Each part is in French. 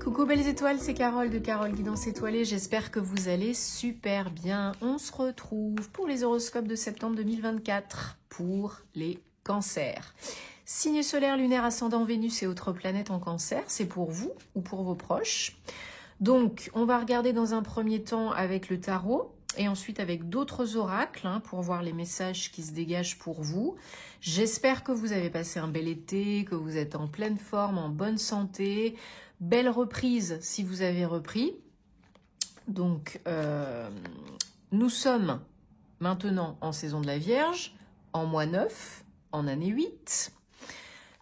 Coucou belles étoiles, c'est Carole de Carole Guidance Étoilée. J'espère que vous allez super bien. On se retrouve pour les horoscopes de septembre 2024 pour les cancers. Signe solaire, lunaire, ascendant, Vénus et autres planètes en cancer, c'est pour vous ou pour vos proches. Donc, on va regarder dans un premier temps avec le tarot et ensuite avec d'autres oracles pour voir les messages qui se dégagent pour vous. J'espère que vous avez passé un bel été, que vous êtes en pleine forme, en bonne santé. Belle reprise si vous avez repris. Donc, nous sommes maintenant en saison de la Vierge, en mois 9, en année 8.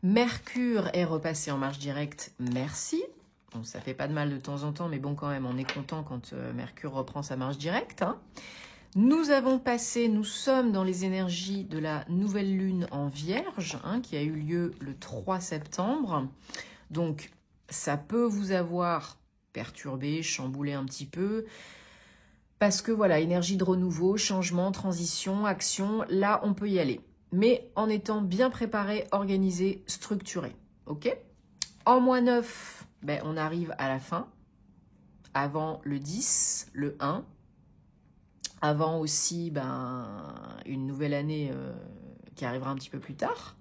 Mercure est repassé en marche directe, merci. Bon, ça fait pas de mal de temps en temps, mais bon, quand même, on est content quand Mercure reprend sa marche directe. Nous sommes dans les énergies de la nouvelle lune en Vierge, qui a eu lieu le 3 septembre. Donc, ça peut vous avoir perturbé, chamboulé un petit peu. Parce que voilà, énergie de renouveau, changement, transition, action, là, on peut y aller. Mais en étant bien préparé, organisé, structuré. Ok ? En mois 9, on arrive à la fin. Avant le 10, le 1. Avant aussi une nouvelle année qui arrivera un petit peu plus tard.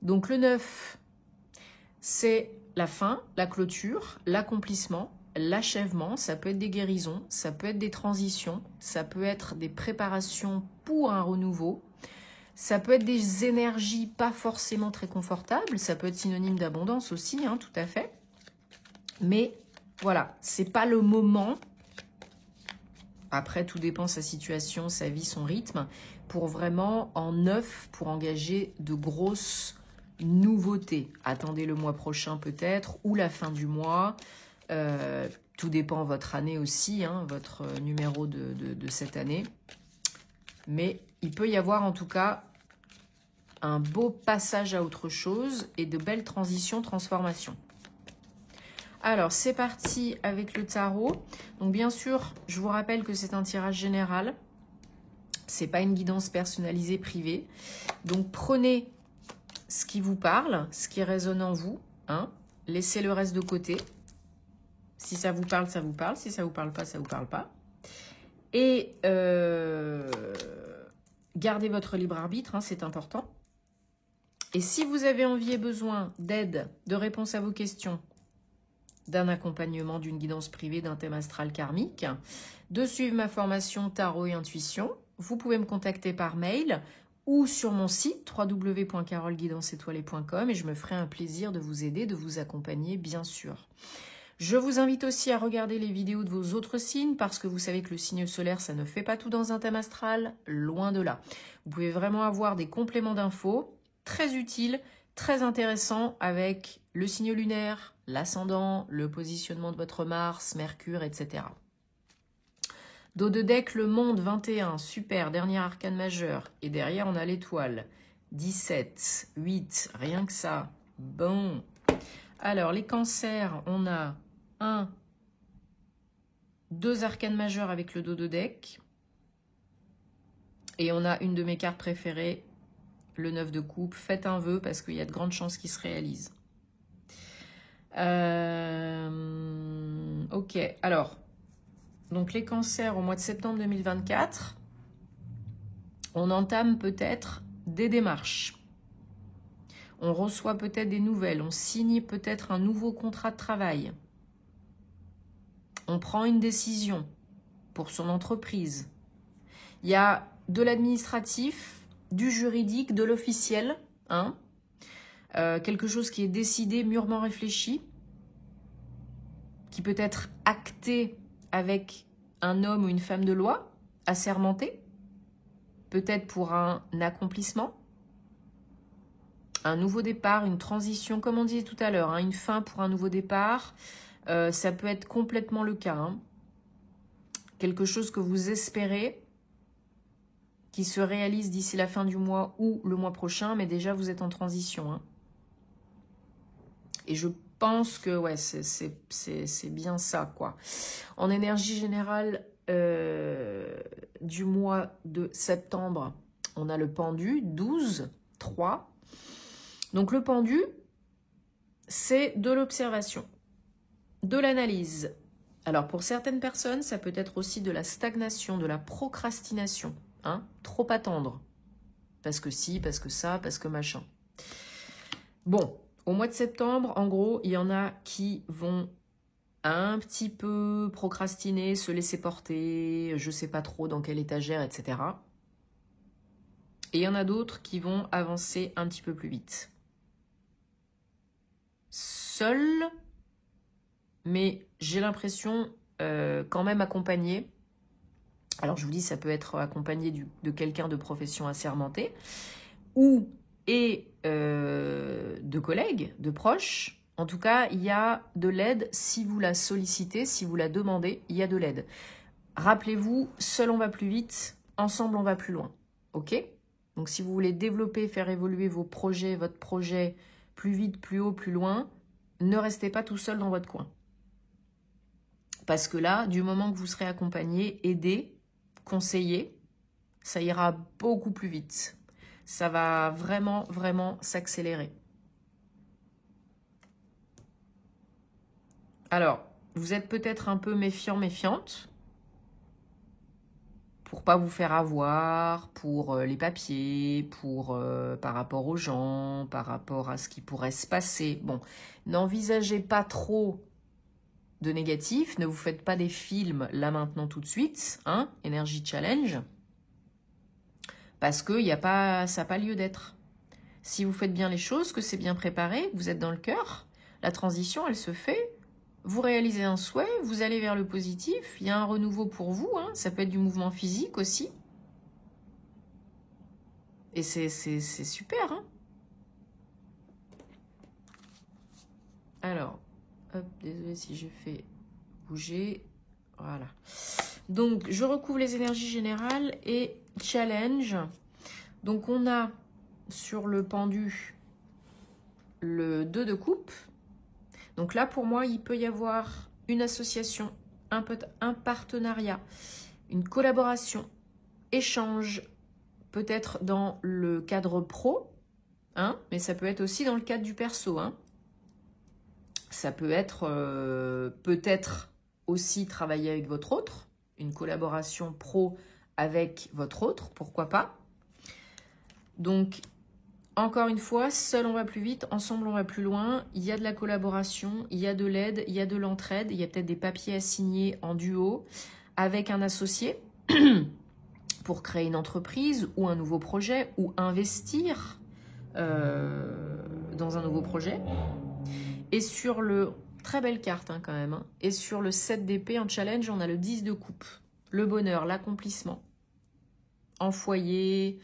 Donc le 9, c'est la fin, la clôture, l'accomplissement, l'achèvement. Ça peut être des guérisons, ça peut être des transitions, ça peut être des préparations pour un renouveau. Ça peut être des énergies pas forcément très confortables. Ça peut être synonyme d'abondance aussi, tout à fait. Mais voilà, c'est pas le moment. Après, tout dépend de sa situation, sa vie, son rythme. Pour vraiment, en 9, pour engager de grosses nouveautés. Attendez le mois prochain peut-être, ou la fin du mois. Tout dépend de votre année aussi, votre numéro de cette année. Mais il peut y avoir en tout cas un beau passage à autre chose et de belles transitions, transformations. Alors, c'est parti avec le tarot. Donc, bien sûr, je vous rappelle que c'est un tirage général. C'est pas une guidance personnalisée privée. Donc, prenez ce qui vous parle, ce qui résonne en vous. Laissez le reste de côté. Si ça vous parle, ça vous parle. Si ça vous parle pas, ça vous parle pas. Et gardez votre libre arbitre, c'est important. Et si vous avez envie et besoin d'aide, de réponse à vos questions, d'un accompagnement, d'une guidance privée, d'un thème astral karmique, de suivre ma formation Tarot et Intuition, vous pouvez me contacter par mail ou sur mon site www.caroleguidanceetoilée.com et je me ferai un plaisir de vous aider, de vous accompagner, bien sûr. Je vous invite aussi à regarder les vidéos de vos autres signes parce que vous savez que le signe solaire, ça ne fait pas tout dans un thème astral, loin de là. Vous pouvez vraiment avoir des compléments d'infos très utiles, très intéressants avec le signe lunaire, l'ascendant, le positionnement de votre Mars, Mercure, etc. Dos de deck, le monde 21, super, dernier arcane majeur. Et derrière, on a l'étoile. 17, 8, rien que ça. Bon. Alors, les cancers, on a 2 arcanes majeurs avec le dos de deck. Et on a une de mes cartes préférées, le 9 de coupe. Faites un vœu parce qu'il y a de grandes chances qu'il se réalise. Ok, alors, donc les cancers au mois de septembre 2024, on entame peut-être des démarches. On reçoit peut-être des nouvelles, on signe peut-être un nouveau contrat de travail. On prend une décision pour son entreprise. Il y a de l'administratif, du juridique, de l'officiel, quelque chose qui est décidé, mûrement réfléchi, qui peut être acté avec un homme ou une femme de loi, assermenté, peut-être pour un accomplissement, un nouveau départ, une transition, comme on disait tout à l'heure, une fin pour un nouveau départ, ça peut être complètement le cas. Quelque chose que vous espérez, qui se réalise d'ici la fin du mois ou le mois prochain, mais déjà vous êtes en transition. Et je pense que ouais, c'est bien ça, quoi. En énergie générale du mois de septembre, on a le pendu, 12, 3. Donc le pendu, c'est de l'observation. de l'analyse. Alors, pour certaines personnes, ça peut être aussi de la stagnation, de la procrastination. Hein, trop attendre. Parce que si, parce que ça, parce que machin. Bon, au mois de septembre, en gros, il y en a qui vont un petit peu procrastiner, se laisser porter, je sais pas trop dans quelle étagère, etc. Et il y en a d'autres qui vont avancer un petit peu plus vite. Seul, mais j'ai l'impression quand même accompagné. Alors je vous dis, ça peut être accompagné de quelqu'un de profession assermentée ou de collègues, de proches. En tout cas, il y a de l'aide si vous la sollicitez, si vous la demandez, il y a de l'aide. Rappelez-vous, seul on va plus vite, ensemble on va plus loin. Ok ? Donc si vous voulez développer, faire évoluer vos projets, votre projet plus vite, plus haut, plus loin, ne restez pas tout seul dans votre coin. Parce que là, du moment que vous serez accompagné, aidé, conseillé, ça ira beaucoup plus vite. Ça va vraiment, vraiment s'accélérer. Alors, vous êtes peut-être un peu méfiant, méfiante, pour pas vous faire avoir, pour les papiers, par rapport aux gens, par rapport à ce qui pourrait se passer. Bon, n'envisagez pas trop de négatif, ne vous faites pas des films là maintenant tout de suite, hein, Energy Challenge, parce que ça n'a pas lieu d'être. Si vous faites bien les choses, que c'est bien préparé, que vous êtes dans le cœur, la transition, elle se fait. Vous réalisez un souhait, vous allez vers le positif, il y a un renouveau pour vous, hein, ça peut être du mouvement physique aussi. Et c'est super. Hein. Alors, hop, désolé si j'ai fait bouger. Voilà. Donc, je recouvre les énergies générales et challenge. Donc, on a sur le pendu le 2 de coupe. Donc là, pour moi, il peut y avoir une association, un partenariat, une collaboration, échange, peut-être dans le cadre pro, hein, mais ça peut être aussi dans le cadre du perso. Hein. Ça peut être peut-être aussi travailler avec votre autre, une collaboration pro avec votre autre, pourquoi pas. Donc, encore une fois, seul on va plus vite, ensemble on va plus loin. Il y a de la collaboration, il y a de l'aide, il y a de l'entraide. Il y a peut-être des papiers à signer en duo avec un associé pour créer une entreprise ou un nouveau projet ou investir dans un nouveau projet. Et sur le... Très belle carte hein, quand même. Hein, et sur le 7 d'épée en challenge, on a le 10 de coupe. Le bonheur, l'accomplissement. En foyer...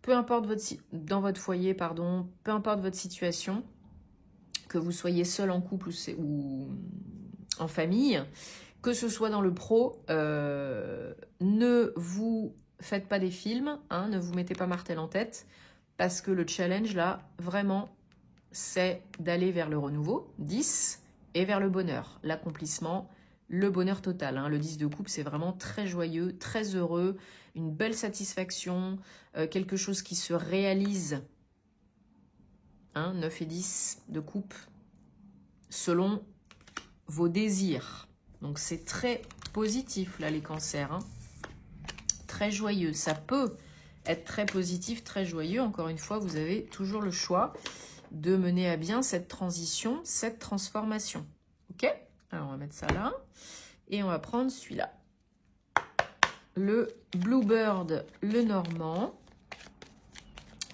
peu importe dans votre foyer, pardon, peu importe votre situation, que vous soyez seul en couple ou en famille, que ce soit dans le pro, ne vous faites pas des films, hein, ne vous mettez pas martel en tête, parce que le challenge là, vraiment, c'est d'aller vers le renouveau, 10, et vers le bonheur, l'accomplissement, le bonheur total. Hein. Le 10 de coupe, c'est vraiment très joyeux, très heureux, une belle satisfaction, quelque chose qui se réalise. Hein, 9 et 10 de coupe, selon vos désirs. Donc c'est très positif là les cancers. Hein. Très joyeux. Ça peut être très positif, très joyeux. Encore une fois, vous avez toujours le choix de mener à bien cette transition, cette transformation. Ok ? Alors on va mettre ça là. Et on va prendre celui-là. Le Bluebird, le Normand.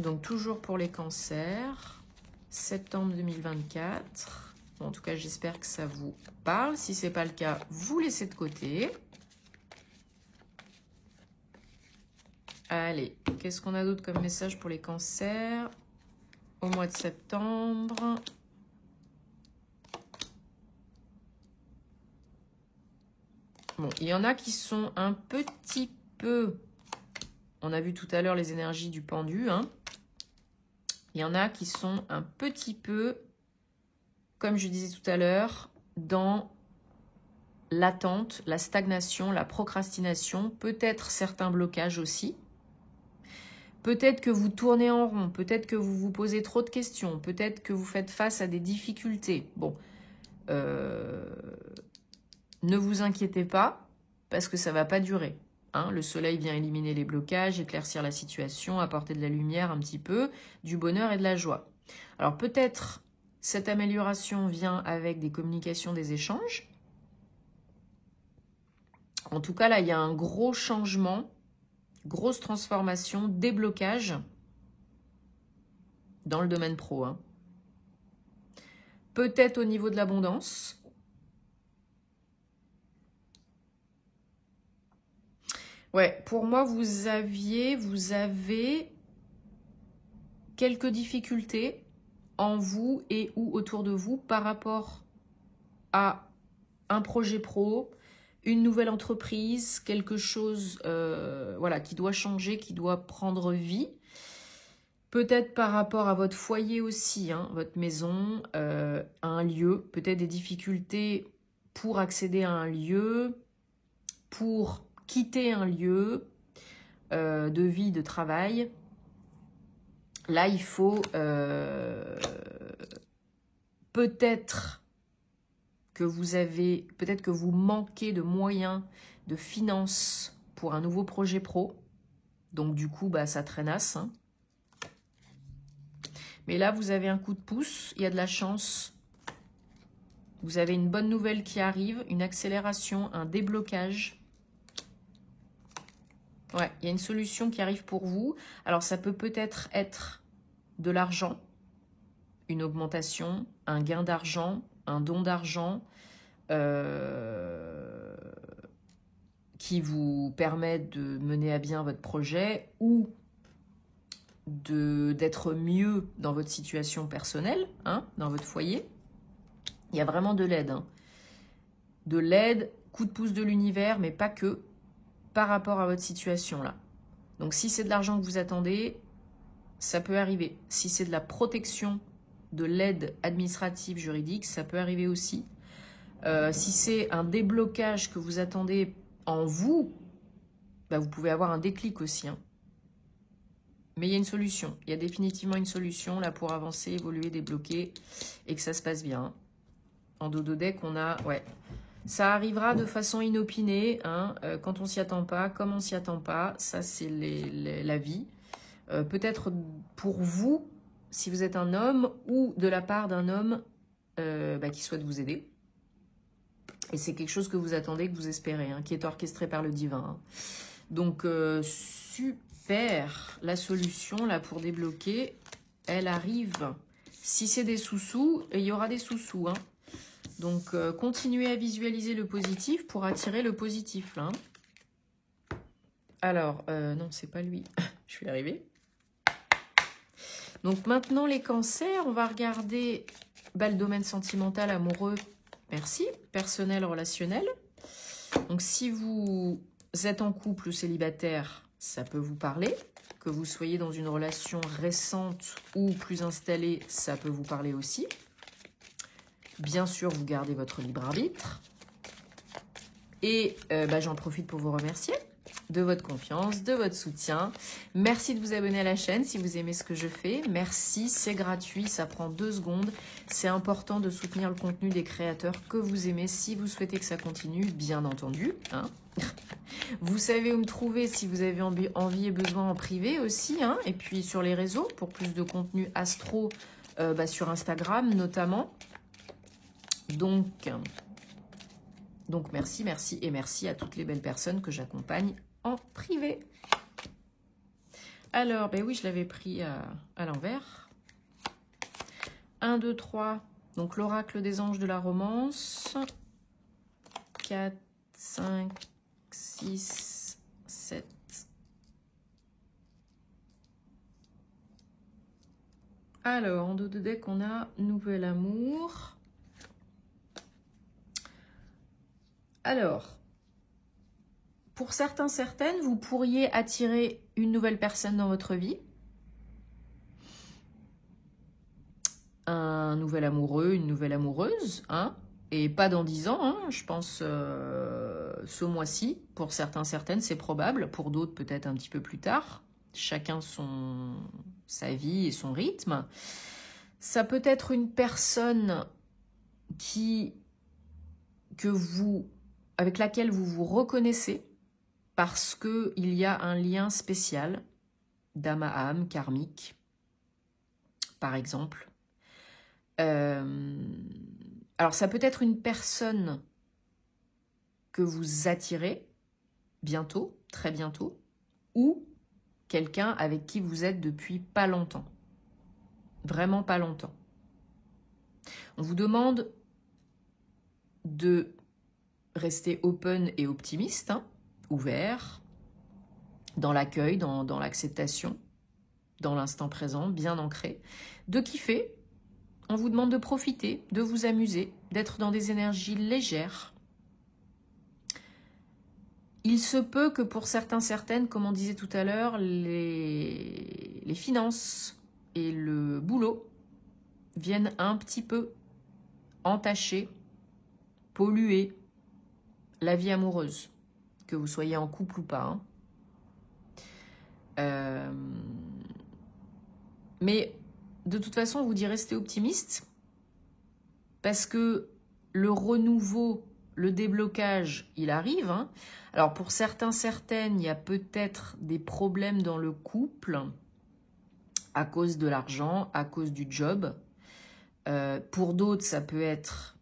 Donc toujours pour les cancers. Septembre 2024. Bon, en tout cas, j'espère que ça vous parle. Si ce n'est pas le cas, vous laissez de côté. Allez, qu'est-ce qu'on a d'autre comme message pour les cancers au mois de septembre? Bon, il y en a qui sont un petit peu... On a vu tout à l'heure les énergies du pendu. Hein. Il y en a qui sont un petit peu, comme je disais tout à l'heure, dans l'attente, la stagnation, la procrastination, peut-être certains blocages aussi. Peut-être que vous tournez en rond, peut-être que vous vous posez trop de questions, peut-être que vous faites face à des difficultés. Bon, ne vous inquiétez pas, parce que ça ne va pas durer. Hein. Le soleil vient éliminer les blocages, éclaircir la situation, apporter de la lumière un petit peu, du bonheur et de la joie. Alors peut-être cette amélioration vient avec des communications, des échanges. En tout cas, là, il y a un gros changement, grosse transformation, déblocage dans le domaine pro. Hein. Peut-être au niveau de l'abondance. Ouais, pour moi, vous avez quelques difficultés en vous et ou autour de vous par rapport à un projet pro, une nouvelle entreprise, quelque chose voilà, qui doit changer, qui doit prendre vie. Peut-être par rapport à votre foyer aussi, hein, votre maison, un lieu, peut-être des difficultés pour accéder à un lieu, pour quitter un lieu de vie, de travail. Là, il faut peut-être que vous manquez de moyens, de finances pour un nouveau projet pro. Donc du coup, bah, ça traînasse. Hein. Mais là, vous avez un coup de pouce, il y a de la chance. Vous avez une bonne nouvelle qui arrive, une accélération, un déblocage. Ouais, il y a une solution qui arrive pour vous. Alors, ça peut peut-être être de l'argent, une augmentation, un gain d'argent, un don d'argent qui vous permet de mener à bien votre projet ou d'être mieux dans votre situation personnelle, hein, dans votre foyer. Il y a vraiment de l'aide. Hein. De l'aide, coup de pouce de l'univers, mais pas que, par rapport à votre situation là. Donc si c'est de l'argent que vous attendez, ça peut arriver. Si c'est de la protection, de l'aide administrative, juridique, ça peut arriver aussi. Si c'est un déblocage que vous attendez en vous, bah vous pouvez avoir un déclic aussi. Hein. Mais il y a une solution. Il y a définitivement une solution là pour avancer, évoluer, débloquer et que ça se passe bien. En dodo deck, on a... Ouais. Ça arrivera de façon inopinée, hein, quand on s'y attend pas, comme on s'y attend pas. Ça, c'est la vie. Peut-être pour vous, si vous êtes un homme, ou de la part d'un homme qui souhaite vous aider. Et c'est quelque chose que vous attendez, que vous espérez, hein, qui est orchestré par le divin. Hein. Donc, super. La solution, là, pour débloquer, elle arrive. Si c'est des sous-sous, il y aura des sous-sous, hein. Donc, continuez à visualiser le positif pour attirer le positif, là. Alors, non, c'est pas lui. Je vais y arriver. Donc, maintenant, les cancers, on va regarder le domaine sentimental, amoureux, merci, personnel, relationnel. Donc, si vous êtes en couple ou célibataire, ça peut vous parler. Que vous soyez dans une relation récente ou plus installée, ça peut vous parler aussi. Bien sûr, vous gardez votre libre arbitre. Et j'en profite pour vous remercier de votre confiance, de votre soutien. Merci de vous abonner à la chaîne si vous aimez ce que je fais. Merci, c'est gratuit, ça prend 2 secondes. C'est important de soutenir le contenu des créateurs que vous aimez si vous souhaitez que ça continue, bien entendu. Hein. Vous savez où me trouver si vous avez envie et besoin en privé aussi. Hein. Et puis sur les réseaux pour plus de contenu astro sur Instagram notamment. Donc merci, merci et merci à toutes les belles personnes que j'accompagne en privé. Alors, oui, je l'avais pris à l'envers. 1, 2, 3. Donc, l'oracle des anges de la romance. 4, 5, 6, 7. Alors, en dos de deck, on a nouvel amour. Alors, pour certains, certaines, vous pourriez attirer une nouvelle personne dans votre vie. Un nouvel amoureux, une nouvelle amoureuse, hein, et pas dans 10 ans, hein, je pense ce mois-ci. Pour certains, certaines, c'est probable. Pour d'autres, peut-être un petit peu plus tard. Chacun sa vie et son rythme. Ça peut être une personne avec laquelle vous vous reconnaissez parce qu'il y a un lien spécial d'âme à âme, karmique, par exemple. Alors ça peut être une personne que vous attirez bientôt, très bientôt, ou quelqu'un avec qui vous êtes depuis pas longtemps. Vraiment pas longtemps. On vous demande de rester open et optimiste, hein, ouvert, dans l'accueil, dans l'acceptation, dans l'instant présent, bien ancré, de kiffer. On vous demande de profiter, de vous amuser, d'être dans des énergies légères. Il se peut que pour certaines, comme on disait tout à l'heure, les finances et le boulot viennent un petit peu entacher, polluer la vie amoureuse, que vous soyez en couple ou pas. Hein. Mais de toute façon, on vous dit restez optimiste parce que le renouveau, le déblocage, il arrive. Hein. Alors pour certaines, il y a peut-être des problèmes dans le couple à cause de l'argent, à cause du job. Pour d'autres, ça peut être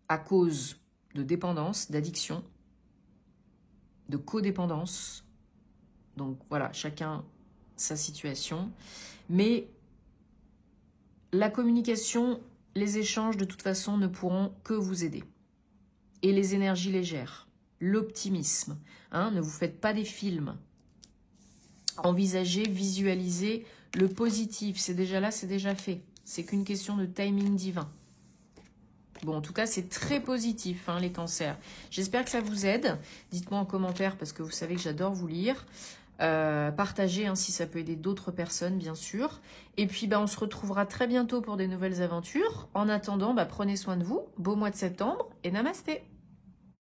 à cause de dépendance, d'addiction, de codépendance. Donc voilà, chacun sa situation. Mais la communication, les échanges, de toute façon, ne pourront que vous aider. Et les énergies légères, l'optimisme. Hein, ne vous faites pas des films. Envisagez, visualisez le positif. C'est déjà là, c'est déjà fait. C'est qu'une question de timing divin. Bon, en tout cas, c'est très positif, hein, les cancers. J'espère que ça vous aide. Dites-moi en commentaire, parce que vous savez que j'adore vous lire. Partagez hein, si ça peut aider d'autres personnes, bien sûr. Et puis, on se retrouvera très bientôt pour des nouvelles aventures. En attendant, prenez soin de vous. Beau mois de septembre et namasté.